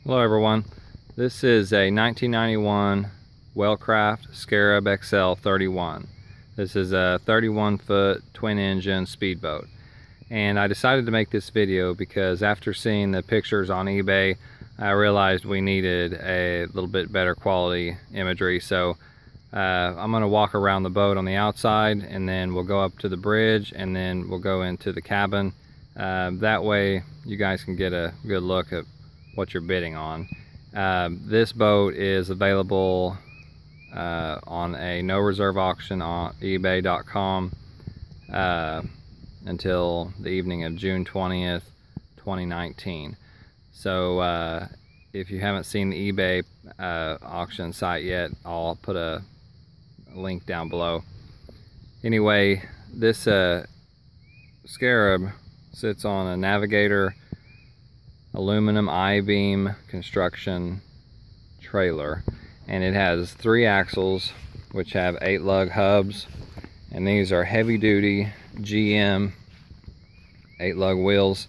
Hello everyone, this is a 1991 Wellcraft Scarab XL 31. This is a 31-foot twin-engine speedboat, and I decided to make this video because after seeing the pictures on eBay I realized we needed a little bit better quality imagery. So I'm going to walk around the boat on the outside, and then we'll go up to the bridge, and then we'll go into the cabin. That way you guys can get a good look at what you're bidding on. This boat is available on a no reserve auction on ebay.com until the evening of June 20th 2019. So if you haven't seen the eBay auction site yet, I'll put a link down below. Anyway, this Scarab sits on a Navigator aluminum I-beam construction trailer, and it has 3 axles which have 8 lug hubs, and these are heavy duty GM 8 lug wheels,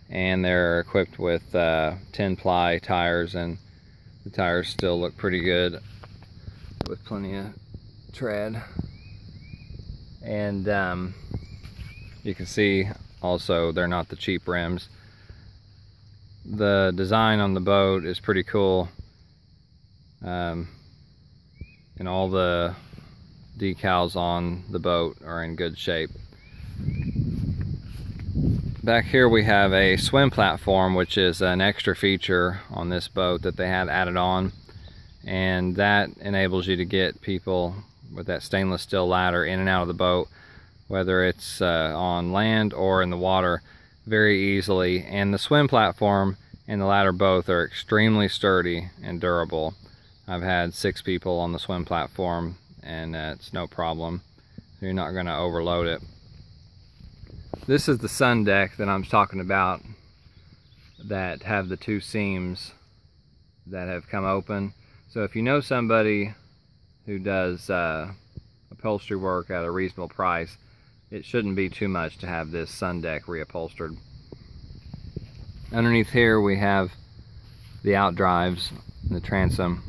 and they're equipped with 10-ply tires, and the tires still look pretty good with plenty of tread. And you can see also they're not the cheap rims. The design on the boat is pretty cool, and all the decals on the boat are in good shape. Back here we have a swim platform, which is an extra feature on this boat that they had added on, and that enables you to get people with that stainless steel ladder in and out of the boat, whether it's on land or in the water, very easily. And the swim platform and the ladder both are extremely sturdy and durable. I've had 6 people on the swim platform, and it's no problem. You're not going to overload it. This is the sun deck that I'm talking about, that have the 2 seams that have come open. So if you know somebody who does upholstery work at a reasonable price, it shouldn't be too much to have this sun deck reupholstered. Underneath here we have the outdrives and the transom,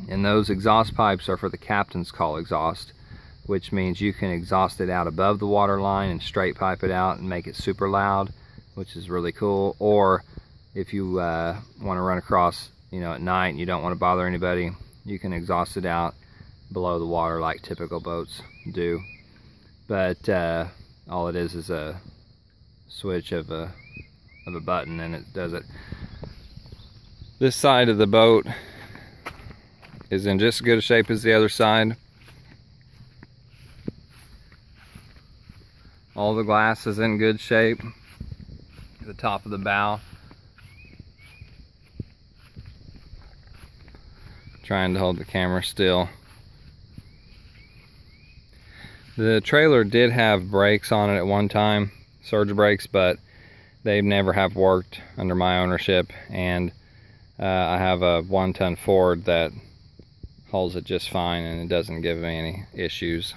and those exhaust pipes are for the captain's call exhaust, which means you can exhaust it out above the water line and straight pipe it out and make it super loud, which is really cool. Or if you want to run across, at night and you don't want to bother anybody, you can exhaust it out below the water like typical boats do. But all it is a switch of a button, and it does it. This side of the boat is in just as good a shape as the other side. All the glass is in good shape. The top of the bow. Trying to hold the camera still. The trailer did have brakes on it at one time, surge brakes, but they never have worked under my ownership, and I have a 1-ton Ford that holds it just fine, and it doesn't give me any issues.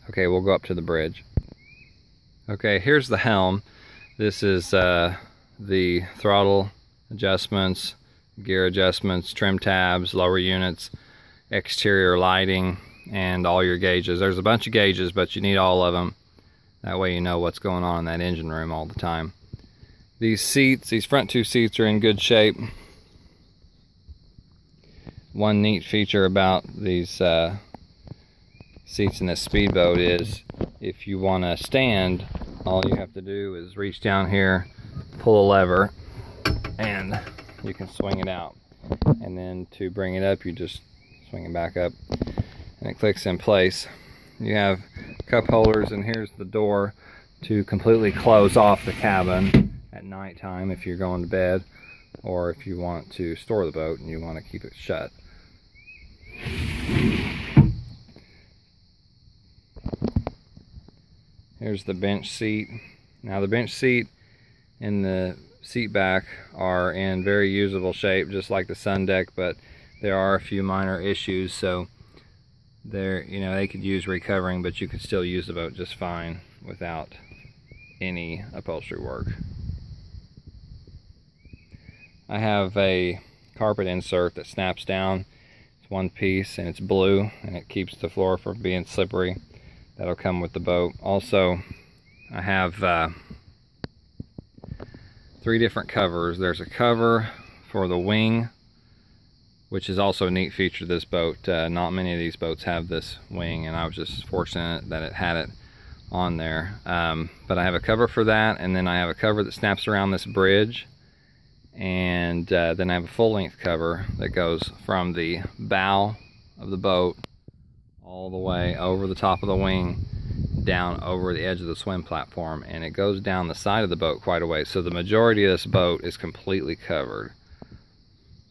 Okay, we'll go up to the bridge. Okay, here's the helm. This is the throttle adjustments, gear adjustments, trim tabs, lower units, exterior lighting, and all your gauges. There's a bunch of gauges, but you need all of them. That way you know what's going on in that engine room all the time. These seats, these front 2 seats are in good shape. One neat feature about these seats in this speedboat is if you want to stand, all you have to do is reach down here, pull a lever, and you can swing it out. And then to bring it up, you just swing it back up, and it clicks in place. You have cup holders, and here's the door to completely close off the cabin at nighttime if you're going to bed, or if you want to store the boat and you want to keep it shut. Here's the bench seat. Now the bench seat and the seat back are in very usable shape, just like the sun deck, but there are a few minor issues, so they could use recovering, but you could still use the boat just fine without any upholstery work. I have a carpet insert that snaps down. It's one piece and it's blue, and it keeps the floor from being slippery. That'll come with the boat. Also, I have 3 different covers. There's a cover for the wing, which is also a neat feature of this boat. Not many of these boats have this wing, and I was just fortunate that it had it on there. But I have a cover for that, and then I have a cover that snaps around this bridge, and then I have a full-length cover that goes from the bow of the boat all the way over the top of the wing down over the edge of the swim platform, and it goes down the side of the boat quite a way. So the majority of this boat is completely covered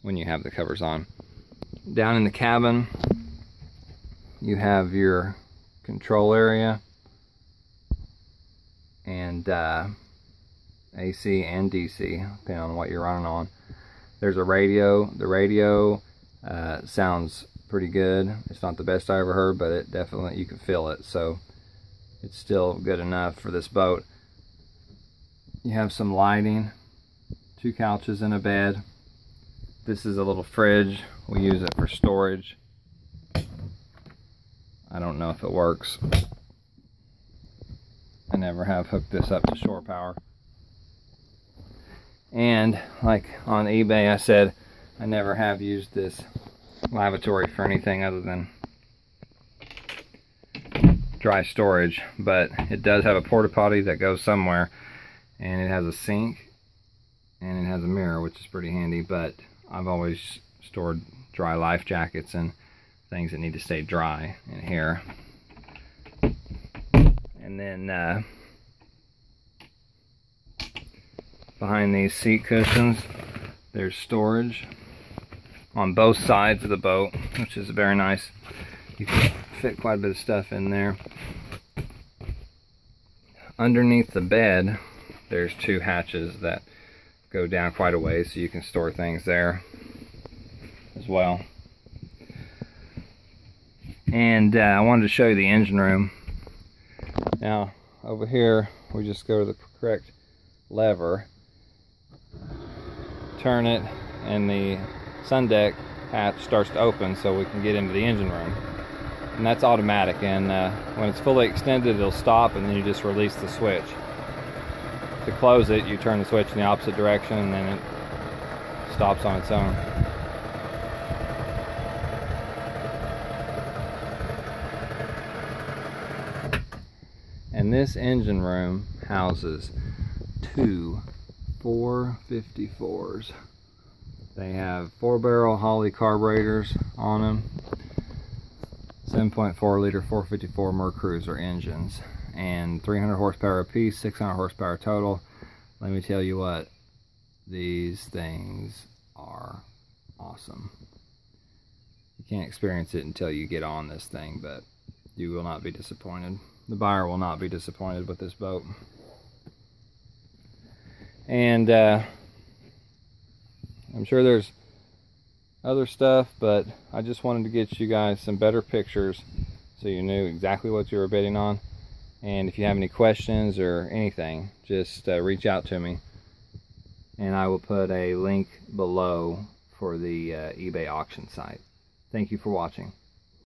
when you have the covers on. Down in the cabin, you have your control area, and AC and DC, depending on what you're running on. There's a radio. The radio sounds pretty good. It's not the best I ever heard, but it definitely, you can feel it, so it's still good enough for this boat. You have some lighting, 2 couches and a bed. This is a little fridge. We use it for storage. I don't know if it works. I never have hooked this up to shore power. And like on eBay, I said I never have used this lavatory for anything other than dry storage, but it does have a porta potty that goes somewhere, and it has a sink and it has a mirror, which is pretty handy. But I've always stored dry life jackets and things that need to stay dry in here. And then behind these seat cushions, there's storage on both sides of the boat, which is very nice. You can fit quite a bit of stuff in there. Underneath the bed, there's 2 hatches that go down quite a ways, so you can store things there as well. And I wanted to show you the engine room. Now, over here, we just go to the correct lever, turn it, and the sun deck hatch starts to open so we can get into the engine room. And that's automatic, and when it's fully extended, it'll stop, and then you just release the switch. To close it, you turn the switch in the opposite direction, and then it stops on its own. And this engine room houses 2 454s. They have 4-barrel Holley carburetors on them, 7.4 liter 454 Mercruiser engines, and 300 horsepower apiece, 600 horsepower total. Let me tell you what, these things are awesome. You can't experience it until you get on this thing, but you will not be disappointed. The buyer will not be disappointed with this boat. And I'm sure there's other stuff, but I just wanted to get you guys some better pictures so you knew exactly what you were bidding on. And if you have any questions or anything, just reach out to me, and I will put a link below for the eBay auction site. Thank you for watching.